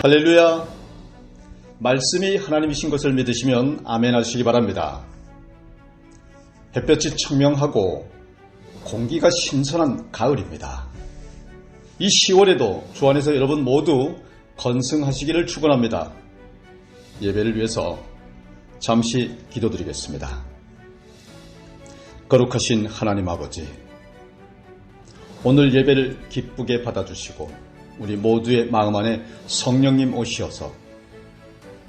할렐루야. 말씀이 하나님이신 것을 믿으시면 아멘 하시기 바랍니다. 햇볕이 청명하고 공기가 신선한 가을입니다. 이 10월에도 주 안에서 여러분 모두 건승하시기를 축원합니다. 예배를 위해서 잠시 기도드리겠습니다. 거룩하신 하나님 아버지, 오늘 예배를 기쁘게 받아주시고 우리 모두의 마음 안에 성령님 오시어서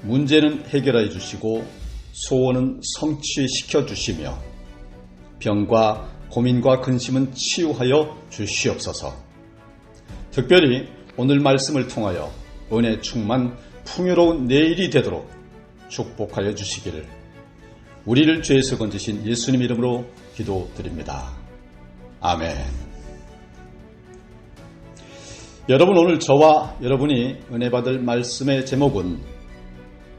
문제는 해결해 주시고 소원은 성취시켜 주시며 병과 고민과 근심은 치유하여 주시옵소서. 특별히 오늘 말씀을 통하여 은혜 충만 풍요로운 내일이 되도록 축복하여 주시기를 우리를 죄에서 건지신 예수님 이름으로 기도드립니다. 아멘. 여러분, 오늘 저와 여러분이 은혜 받을 말씀의 제목은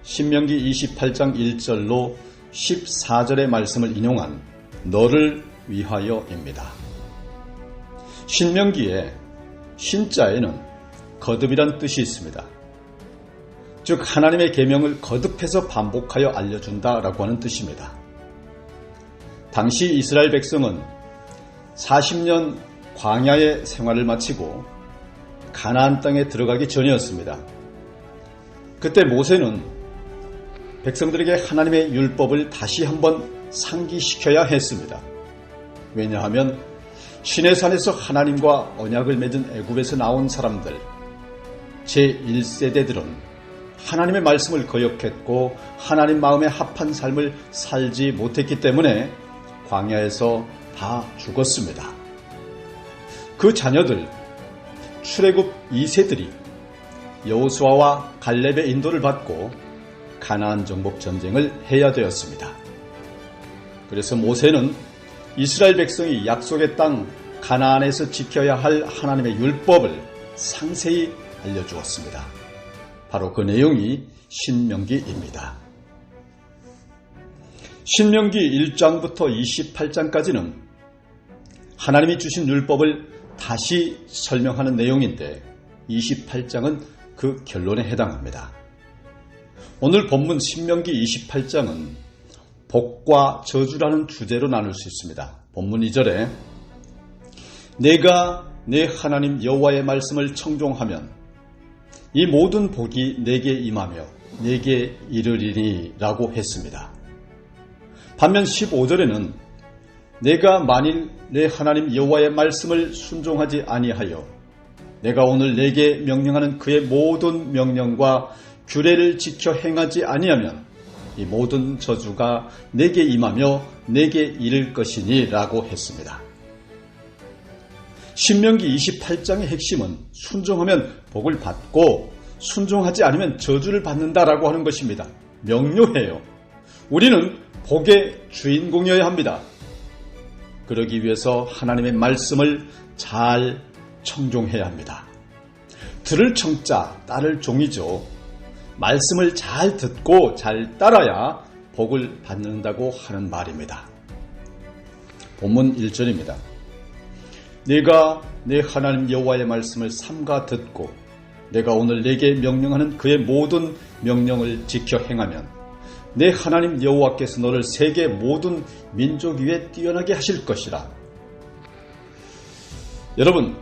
신명기 28장 1절로 14절의 말씀을 인용한 너를 위하여입니다. 신명기의 신자에는 거듭이란 뜻이 있습니다. 즉 하나님의 계명을 거듭해서 반복하여 알려준다라고 하는 뜻입니다. 당시 이스라엘 백성은 40년 광야의 생활을 마치고 가나안 땅에 들어가기 전이었습니다. 그때 모세는 백성들에게 하나님의 율법을 다시 한번 상기시켜야 했습니다. 왜냐하면 시내산에서 하나님과 언약을 맺은 애굽에서 나온 사람들 제1세대들은 하나님의 말씀을 거역했고 하나님 마음에 합한 삶을 살지 못했기 때문에 광야에서 다 죽었습니다. 그 자녀들 출애굽 2세들이 여호수아와 갈렙의 인도를 받고 가나안 정복 전쟁을 해야 되었습니다. 그래서 모세는 이스라엘 백성이 약속의 땅 가나안에서 지켜야 할 하나님의 율법을 상세히 알려주었습니다. 바로 그 내용이 신명기입니다. 신명기 1장부터 28장까지는 하나님이 주신 율법을 다시 설명하는 내용인데 28장은 그 결론에 해당합니다. 오늘 본문 신명기 28장은 복과 저주라는 주제로 나눌 수 있습니다. 본문 2절에 내가 내 하나님 여호와의 말씀을 청종하면 이 모든 복이 내게 임하며 내게 이르리니 라고 했습니다. 반면 15절에는 내가 만일 내 하나님 여호와의 말씀을 순종하지 아니하여 내가 오늘 내게 명령하는 그의 모든 명령과 규례를 지켜 행하지 아니하면 이 모든 저주가 내게 임하며 내게 이를 것이니 라고 했습니다. 신명기 28장의 핵심은 순종하면 복을 받고 순종하지 않으면 저주를 받는다라고 하는 것입니다. 명료해요. 우리는 복의 주인공이어야 합니다. 그러기 위해서 하나님의 말씀을 잘 청종해야 합니다. 들을 청자, 따를 종이죠. 말씀을 잘 듣고 잘 따라야 복을 받는다고 하는 말입니다. 본문 1절입니다. 내가 내 하나님 여호와의 말씀을 삼가 듣고 내가 오늘 내게 명령하는 그의 모든 명령을 지켜 행하면 내 하나님 여호와께서 너를 세계 모든 민족 위에 뛰어나게 하실 것이라. 여러분,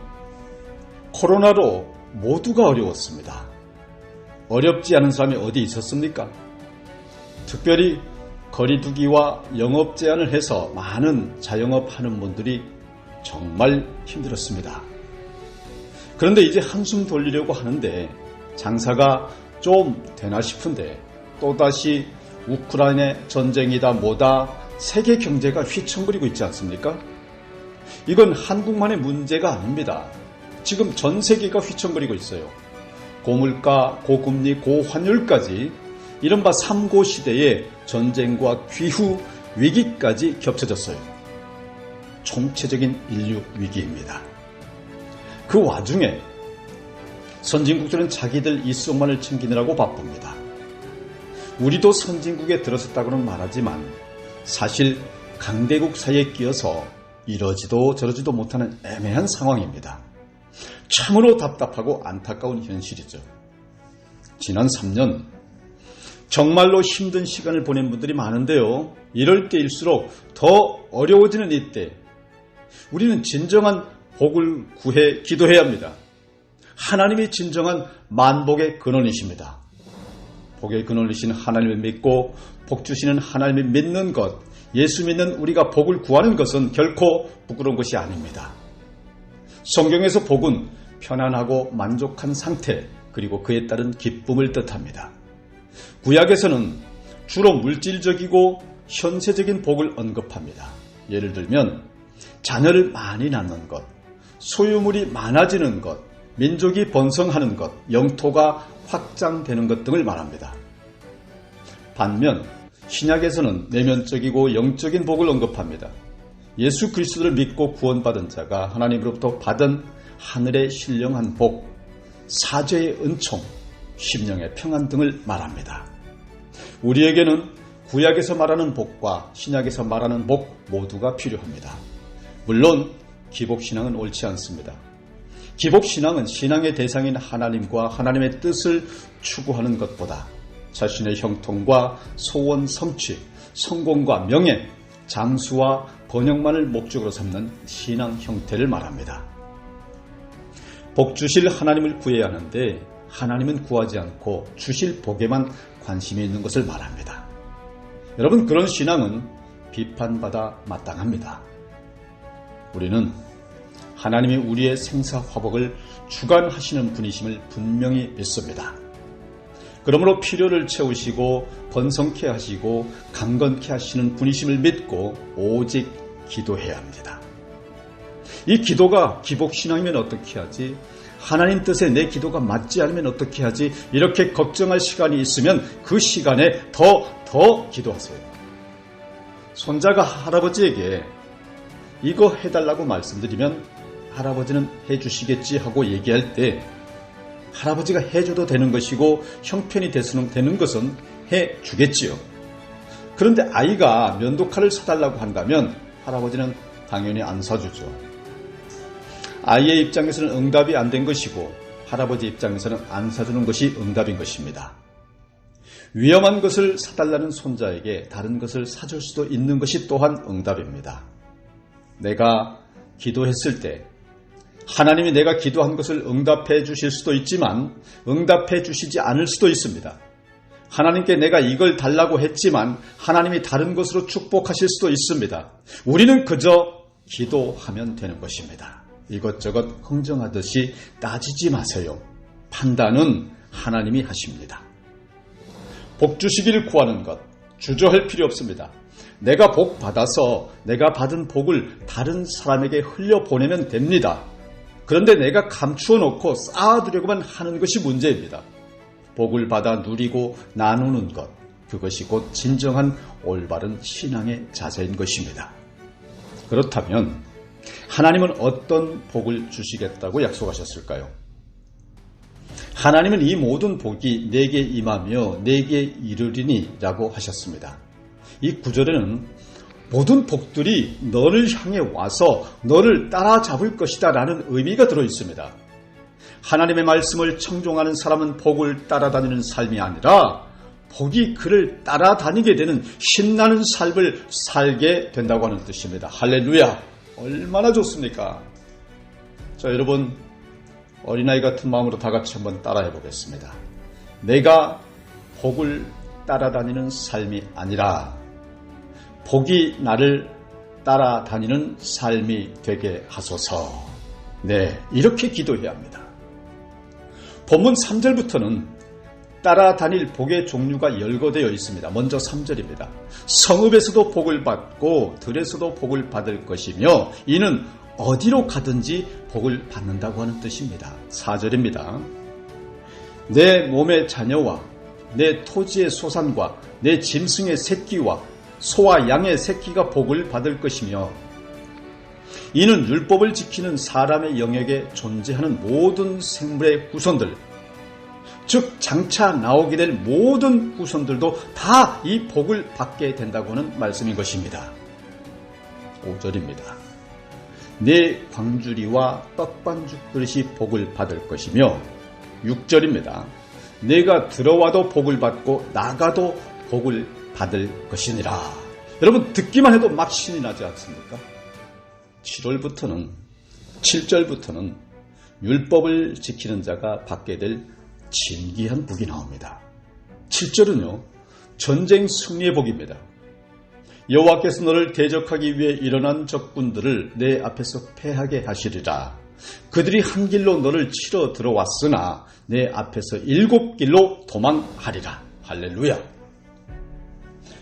코로나로 모두가 어려웠습니다. 어렵지 않은 사람이 어디 있었습니까? 특별히 거리두기와 영업 제한을 해서 많은 자영업하는 분들이 정말 힘들었습니다. 그런데 이제 한숨 돌리려고 하는데 장사가 좀 되나 싶은데 또다시 우크라이나 전쟁이다 뭐다 세계 경제가 휘청거리고 있지 않습니까? 이건 한국만의 문제가 아닙니다. 지금 전 세계가 휘청거리고 있어요. 고물가, 고금리, 고환율까지 이른바 3고 시대의 전쟁과 기후 위기까지 겹쳐졌어요. 총체적인 인류 위기입니다. 그 와중에 선진국들은 자기들 이속만을 챙기느라고 바쁩니다. 우리도 선진국에 들어섰다고는 말하지만 사실 강대국 사이에 끼어서 이러지도 저러지도 못하는 애매한 상황입니다. 참으로 답답하고 안타까운 현실이죠. 지난 3년 정말로 힘든 시간을 보낸 분들이 많은데요. 이럴 때일수록 더 어려워지는 이때 우리는 진정한 복을 구해 기도해야 합니다. 하나님이 진정한 만복의 근원이십니다. 복의 근원이신 하나님을 믿고 복 주시는 하나님을 믿는 것, 예수 믿는 우리가 복을 구하는 것은 결코 부끄러운 것이 아닙니다. 성경에서 복은 편안하고 만족한 상태, 그리고 그에 따른 기쁨을 뜻합니다. 구약에서는 주로 물질적이고 현세적인 복을 언급합니다. 예를 들면 자녀를 많이 낳는 것, 소유물이 많아지는 것, 민족이 번성하는 것, 영토가 확장되는 것 등을 말합니다. 반면 신약에서는 내면적이고 영적인 복을 언급합니다. 예수 그리스도를 믿고 구원받은 자가 하나님으로부터 받은 하늘의 신령한 복, 사죄의 은총, 심령의 평안 등을 말합니다. 우리에게는 구약에서 말하는 복과 신약에서 말하는 복 모두가 필요합니다. 물론 기복신앙은 옳지 않습니다. 기복신앙은 신앙의 대상인 하나님과 하나님의 뜻을 추구하는 것보다 자신의 형통과 소원 성취, 성공과 명예, 장수와 번영만을 목적으로 삼는 신앙 형태를 말합니다. 복 주실 하나님을 구해야 하는데 하나님은 구하지 않고 주실 복에만 관심이 있는 것을 말합니다. 여러분, 그런 신앙은 비판받아 마땅합니다. 우리는 하나님이 우리의 생사화복을 주관하시는 분이심을 분명히 믿습니다. 그러므로 필요를 채우시고 번성케 하시고 강건케 하시는 분이심을 믿고 오직 기도해야 합니다. 이 기도가 기복신앙이면 어떻게 하지? 하나님 뜻에 내 기도가 맞지 않으면 어떻게 하지? 이렇게 걱정할 시간이 있으면 그 시간에 더 기도하세요. 손자가 할아버지에게 이거 해달라고 말씀드리면 할아버지는 해주시겠지 하고 얘기할 때 할아버지가 해줘도 되는 것이고 형편이 되는 것은 해주겠지요. 그런데 아이가 면도칼을 사달라고 한다면 할아버지는 당연히 안 사주죠. 아이의 입장에서는 응답이 안 된 것이고 할아버지 입장에서는 안 사주는 것이 응답인 것입니다. 위험한 것을 사달라는 손자에게 다른 것을 사줄 수도 있는 것이 또한 응답입니다. 내가 기도했을 때 하나님이 내가 기도한 것을 응답해 주실 수도 있지만 응답해 주시지 않을 수도 있습니다. 하나님께 내가 이걸 달라고 했지만 하나님이 다른 것으로 축복하실 수도 있습니다. 우리는 그저 기도하면 되는 것입니다. 이것저것 흥정하듯이 따지지 마세요. 판단은 하나님이 하십니다. 복 주시기를 구하는 것, 주저할 필요 없습니다. 내가 복 받아서 내가 받은 복을 다른 사람에게 흘려보내면 됩니다. 그런데 내가 감추어 놓고 쌓아두려고만 하는 것이 문제입니다. 복을 받아 누리고 나누는 것, 그것이 곧 진정한 올바른 신앙의 자세인 것입니다. 그렇다면 하나님은 어떤 복을 주시겠다고 약속하셨을까요? 하나님은 이 모든 복이 내게 임하며 내게 이르리니 라고 하셨습니다. 이 구절에는 모든 복들이 너를 향해 와서 너를 따라잡을 것이다 라는 의미가 들어있습니다. 하나님의 말씀을 청종하는 사람은 복을 따라다니는 삶이 아니라 복이 그를 따라다니게 되는 신나는 삶을 살게 된다고 하는 뜻입니다. 할렐루야! 얼마나 좋습니까? 자, 여러분, 어린아이 같은 마음으로 다 같이 한번 따라해 보겠습니다. 내가 복을 따라다니는 삶이 아니라 복이 나를 따라다니는 삶이 되게 하소서. 네, 이렇게 기도해야 합니다. 본문 3절부터는 따라다닐 복의 종류가 열거되어 있습니다. 먼저 3절입니다. 성읍에서도 복을 받고 들에서도 복을 받을 것이며 이는 어디로 가든지 복을 받는다고 하는 뜻입니다. 4절입니다. 내 몸의 자녀와 내 토지의 소산과 내 짐승의 새끼와 소와 양의 새끼가 복을 받을 것이며 이는 율법을 지키는 사람의 영역에 존재하는 모든 생물의 후손들, 즉 장차 나오게 될 모든 후손들도 다 이 복을 받게 된다고 하는 말씀인 것입니다. 5절입니다. 내 광주리와 떡반죽 그릇이 복을 받을 것이며 6절입니다. 내가 들어와도 복을 받고 나가도 복을 받을 것이니라. 여러분 듣기만 해도 막 신이 나지 않습니까? 7절부터는 율법을 지키는 자가 받게 될 진귀한 복이 나옵니다. 7절은요. 전쟁 승리의 복입니다. 여호와께서 너를 대적하기 위해 일어난 적군들을 내 앞에서 패하게 하시리라. 그들이 한 길로 너를 치러 들어왔으나 내 앞에서 7길로 도망하리라. 할렐루야.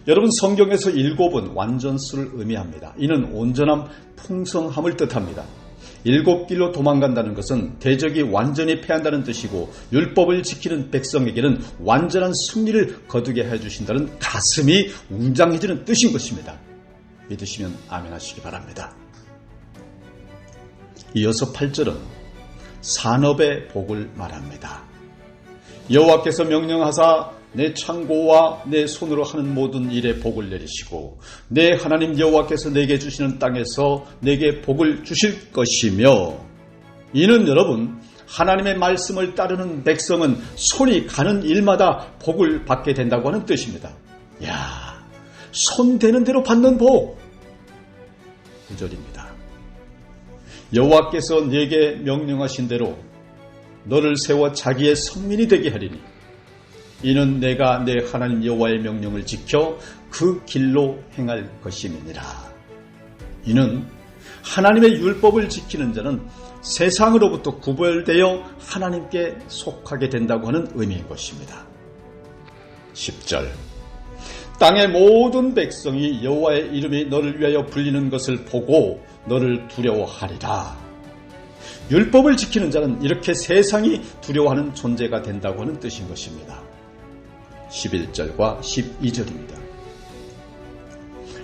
여러분 성경에서 7은 완전수를 의미합니다. 이는 온전함, 풍성함을 뜻합니다. 7길로 도망간다는 것은 대적이 완전히 패한다는 뜻이고 율법을 지키는 백성에게는 완전한 승리를 거두게 해주신다는 가슴이 웅장해지는 뜻인 것입니다. 믿으시면 아멘 하시기 바랍니다. 이어서 8절은 산업의 복을 말합니다. 여호와께서 명령하사 내 창고와 내 손으로 하는 모든 일에 복을 내리시고 내 하나님 여호와께서 내게 주시는 땅에서 내게 복을 주실 것이며 이는 여러분 하나님의 말씀을 따르는 백성은 손이 가는 일마다 복을 받게 된다고 하는 뜻입니다. 야, 손 되는 대로 받는 복. 9절입니다. 여호와께서 내게 명령하신 대로 너를 세워 자기의 성민이 되게 하리니 이는 내가 내 하나님 여호와의 명령을 지켜 그 길로 행할 것임이니라. 이는 하나님의 율법을 지키는 자는 세상으로부터 구별되어 하나님께 속하게 된다고 하는 의미인 것입니다. 10절 땅의 모든 백성이 여호와의 이름이 너를 위하여 불리는 것을 보고 너를 두려워하리라. 율법을 지키는 자는 이렇게 세상이 두려워하는 존재가 된다고 하는 뜻인 것입니다. 11절과 12절입니다.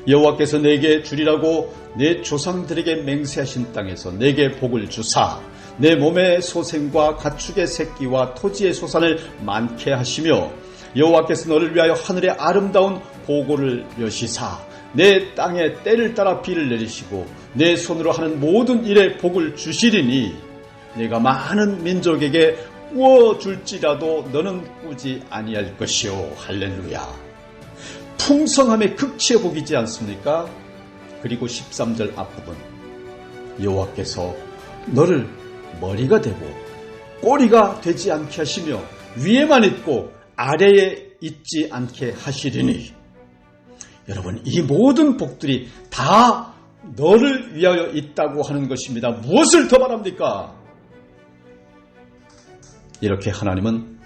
여호와께서 내게 주리라고 내 조상들에게 맹세하신 땅에서 내게 복을 주사 내 몸의 소생과 가축의 새끼와 토지의 소산을 많게 하시며 여호와께서 너를 위하여 하늘의 아름다운 보고를 여시사 내 땅에 때를 따라 비를 내리시고 내 손으로 하는 모든 일에 복을 주시리니 내가 많은 민족에게 꾸어줄지라도 너는 꾸지 아니할 것이요. 할렐루야. 풍성함의 극치의 복이지 않습니까? 그리고 13절 앞부분 여호와께서 너를 머리가 되고 꼬리가 되지 않게 하시며 위에만 있고 아래에 있지 않게 하시리니 여러분 이 모든 복들이 다 너를 위하여 있다고 하는 것입니다. 무엇을 더 바랍니까? 이렇게 하나님은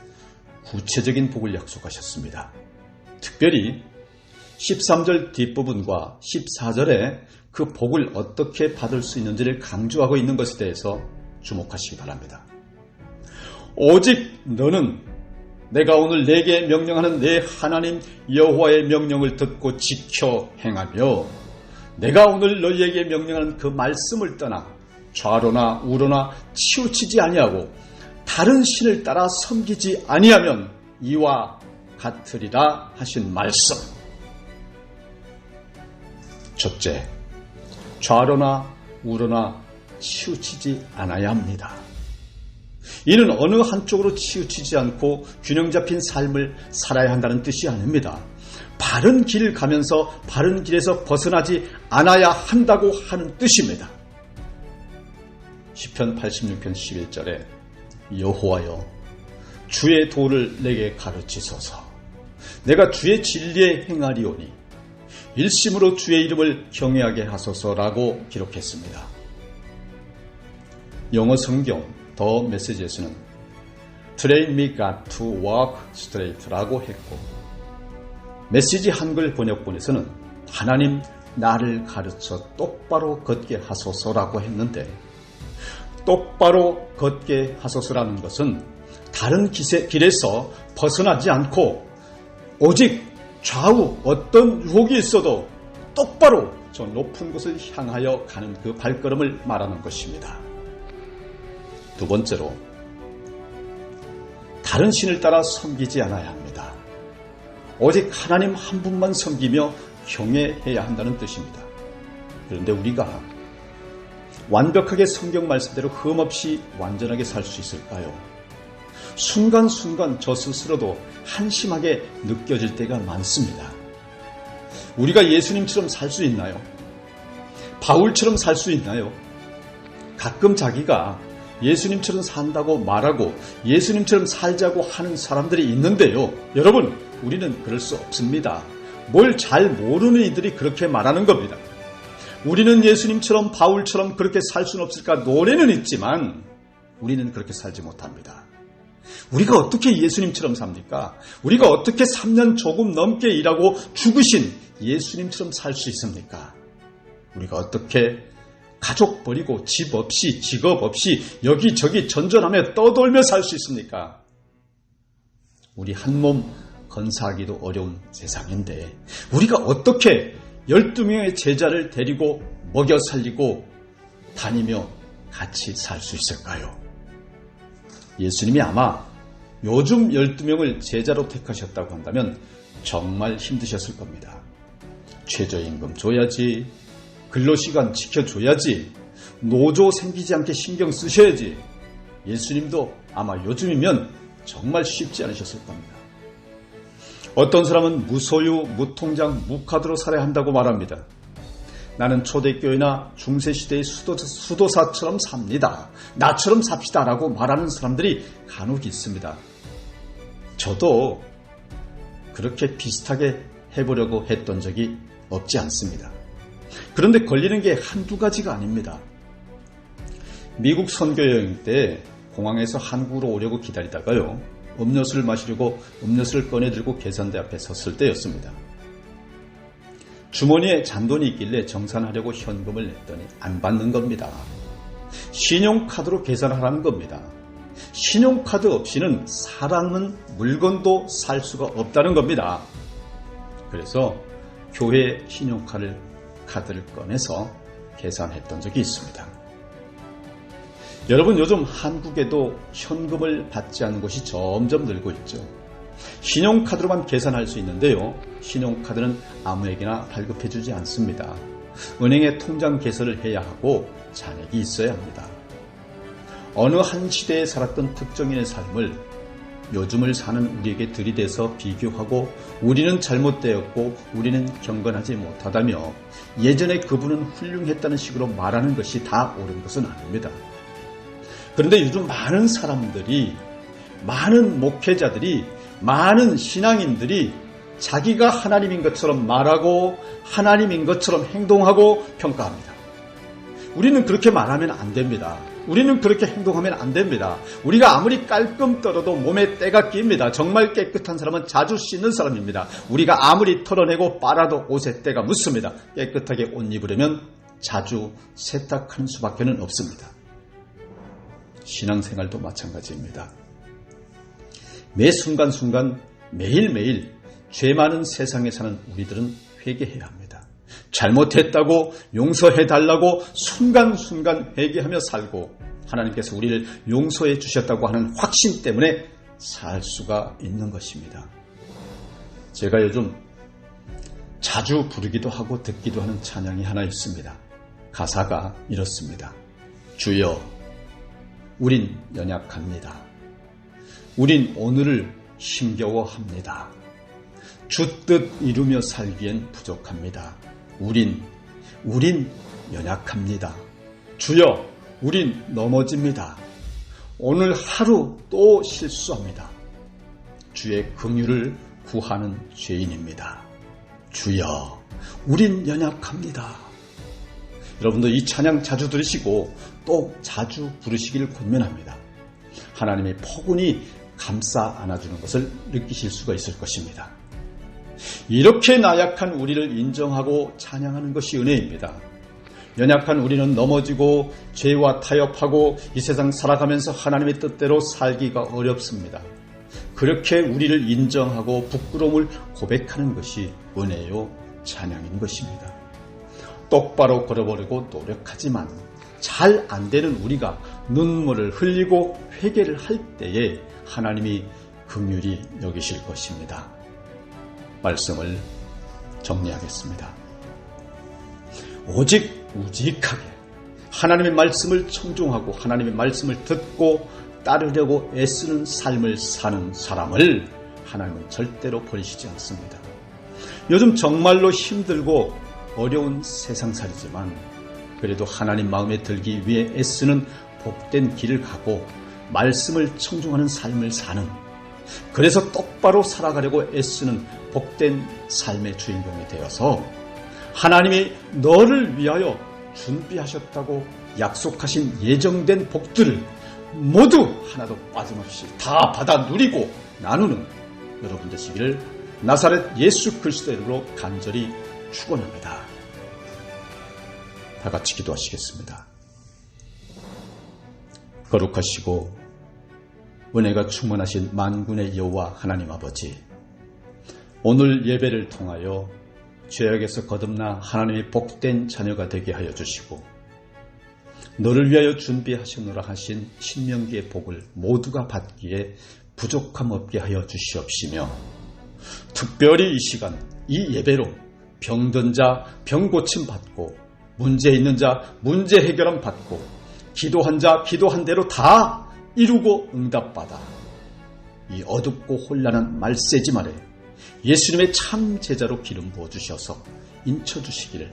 구체적인 복을 약속하셨습니다. 특별히 13절 뒷부분과 14절에 그 복을 어떻게 받을 수 있는지를 강조하고 있는 것에 대해서 주목하시기 바랍니다. 오직 너는 내가 오늘 내게 명령하는 내 하나님 여호와의 명령을 듣고 지켜 행하며 내가 오늘 너희에게 명령하는 그 말씀을 떠나 좌로나 우로나 치우치지 아니하고 다른 신을 따라 섬기지 아니하면 이와 같으리라 하신 말씀. 첫째, 좌로나 우로나 치우치지 않아야 합니다. 이는 어느 한쪽으로 치우치지 않고 균형 잡힌 삶을 살아야 한다는 뜻이 아닙니다. 바른 길을 가면서 바른 길에서 벗어나지 않아야 한다고 하는 뜻입니다. 시편 86편 11절에 여호와여 주의 도를 내게 가르치소서 내가 주의 진리에 행하리오니 일심으로 주의 이름을 경외하게 하소서라고 기록했습니다. 영어 성경 더 메시지에서는 Train me God to walk straight라고 했고 메시지 한글 번역본에서는 하나님 나를 가르쳐 똑바로 걷게 하소서라고 했는데 똑바로 걷게 하소서라는 것은 다른 길에서 벗어나지 않고 오직 좌우 어떤 유혹이 있어도 똑바로 저 높은 곳을 향하여 가는 그 발걸음을 말하는 것입니다. 두 번째로 다른 신을 따라 섬기지 않아야 합니다. 오직 하나님 한 분만 섬기며 경외해야 한다는 뜻입니다. 그런데 우리가 완벽하게 성경 말씀대로 흠없이 완전하게 살 수 있을까요? 순간순간 저 스스로도 한심하게 느껴질 때가 많습니다. 우리가 예수님처럼 살 수 있나요? 바울처럼 살 수 있나요? 가끔 자기가 예수님처럼 산다고 말하고 예수님처럼 살자고 하는 사람들이 있는데요. 여러분, 우리는 그럴 수 없습니다. 뭘 잘 모르는 이들이 그렇게 말하는 겁니다. 우리는 예수님처럼 바울처럼 그렇게 살 수는 없을까 노래는 있지만 우리는 그렇게 살지 못합니다. 우리가 어떻게 예수님처럼 삽니까? 우리가 어떻게 3년 조금 넘게 일하고 죽으신 예수님처럼 살 수 있습니까? 우리가 어떻게 가족 버리고 집 없이 직업 없이 여기저기 전전하며 떠돌며 살 수 있습니까? 우리 한 몸 건사하기도 어려운 세상인데 우리가 어떻게 12명의 제자를 데리고 먹여 살리고 다니며 같이 살 수 있을까요? 예수님이 아마 요즘 12명을 제자로 택하셨다고 한다면 정말 힘드셨을 겁니다. 최저임금 줘야지, 근로시간 지켜줘야지, 노조 생기지 않게 신경 쓰셔야지. 예수님도 아마 요즘이면 정말 쉽지 않으셨을 겁니다. 어떤 사람은 무소유, 무통장, 무카드로 살아야 한다고 말합니다. 나는 초대교회나 중세시대의 수도사처럼 삽니다. 나처럼 삽시다 라고 말하는 사람들이 간혹 있습니다. 저도 그렇게 비슷하게 해보려고 했던 적이 없지 않습니다. 그런데 걸리는 게 한두 가지가 아닙니다. 미국 선교여행 때 공항에서 한국으로 오려고 기다리다가요. 음료수를 마시려고 음료수를 꺼내들고 계산대 앞에 섰을 때였습니다. 주머니에 잔돈이 있길래 정산하려고 현금을 냈더니 안 받는 겁니다. 신용카드로 계산하라는 겁니다. 신용카드 없이는 사람은 물건도 살 수가 없다는 겁니다. 그래서 교회 신용카드를 꺼내서 계산했던 적이 있습니다. 여러분, 요즘 한국에도 현금을 받지 않는 곳이 점점 늘고 있죠. 신용카드로만 계산할 수 있는데요. 신용카드는 아무에게나 발급해주지 않습니다. 은행에 통장 개설을 해야 하고 잔액이 있어야 합니다. 어느 한 시대에 살았던 특정인의 삶을 요즘을 사는 우리에게 들이대서 비교하고 우리는 잘못되었고 우리는 경건하지 못하다며 예전에 그분은 훌륭했다는 식으로 말하는 것이 다 옳은 것은 아닙니다. 그런데 요즘 많은 사람들이, 많은 목회자들이, 많은 신앙인들이 자기가 하나님인 것처럼 말하고 하나님인 것처럼 행동하고 평가합니다. 우리는 그렇게 말하면 안 됩니다. 우리는 그렇게 행동하면 안 됩니다. 우리가 아무리 깔끔 떨어도 몸에 때가 낍니다. 정말 깨끗한 사람은 자주 씻는 사람입니다. 우리가 아무리 털어내고 빨아도 옷에 때가 묻습니다. 깨끗하게 옷 입으려면 자주 세탁하는 수밖에 없습니다. 신앙생활도 마찬가지입니다. 매 순간순간 매일매일 죄 많은 세상에 사는 우리들은 회개해야 합니다. 잘못했다고 용서해달라고 순간순간 회개하며 살고 하나님께서 우리를 용서해 주셨다고 하는 확신 때문에 살 수가 있는 것입니다. 제가 요즘 자주 부르기도 하고 듣기도 하는 찬양이 하나 있습니다. 가사가 이렇습니다. 주여, 우린 연약합니다. 우린 오늘을 힘겨워합니다. 주 뜻 이루며 살기엔 부족합니다. 우린 연약합니다. 주여, 우린 넘어집니다. 오늘 하루 또 실수합니다. 주의 긍휼을 구하는 죄인입니다. 주여, 우린 연약합니다. 여러분도 이 찬양 자주 들으시고 또 자주 부르시기를 권면합니다. 하나님의 포근히 감싸 안아주는 것을 느끼실 수가 있을 것입니다. 이렇게 나약한 우리를 인정하고 찬양하는 것이 은혜입니다. 연약한 우리는 넘어지고 죄와 타협하고 이 세상 살아가면서 하나님의 뜻대로 살기가 어렵습니다. 그렇게 우리를 인정하고 부끄러움을 고백하는 것이 은혜요 찬양인 것입니다. 똑바로 걸어보려고 노력하지만 잘 안 되는 우리가 눈물을 흘리고 회개를 할 때에 하나님이 긍휼히 여기실 것입니다. 말씀을 정리하겠습니다. 오직 우직하게 하나님의 말씀을 청종하고 하나님의 말씀을 듣고 따르려고 애쓰는 삶을 사는 사람을 하나님은 절대로 버리시지 않습니다. 요즘 정말로 힘들고 어려운 세상살이지만 그래도 하나님 마음에 들기 위해 애쓰는 복된 길을 가고 말씀을 청종하는 삶을 사는, 그래서 똑바로 살아가려고 애쓰는 복된 삶의 주인공이 되어서 하나님이 너를 위하여 준비하셨다고 약속하신 예정된 복들을 모두 하나도 빠짐없이 다 받아 누리고 나누는 여러분 되시기를 나사렛 예수 그리스도의 이름으로 간절히 축원합니다. 다 같이 기도하시겠습니다. 거룩하시고 은혜가 충만하신 만군의 여호와 하나님 아버지, 오늘 예배를 통하여 죄악에서 거듭나 하나님의 복된 자녀가 되게 하여 주시고 너를 위하여 준비하셨노라 하신 신명기의 복을 모두가 받기에 부족함 없게 하여 주시옵시며, 특별히 이 시간 이 예배로 병든 자 병 고침 받고 문제 있는 자 문제 해결함 받고 기도한 자 기도한 대로 다 이루고 응답받아 이 어둡고 혼란한 말세지 말에 예수님의 참 제자로 기름 부어주셔서 인쳐주시기를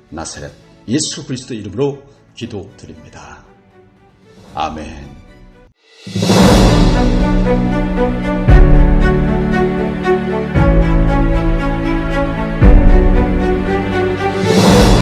나사렛 예수 그리스도 이름으로 기도드립니다. 아멘.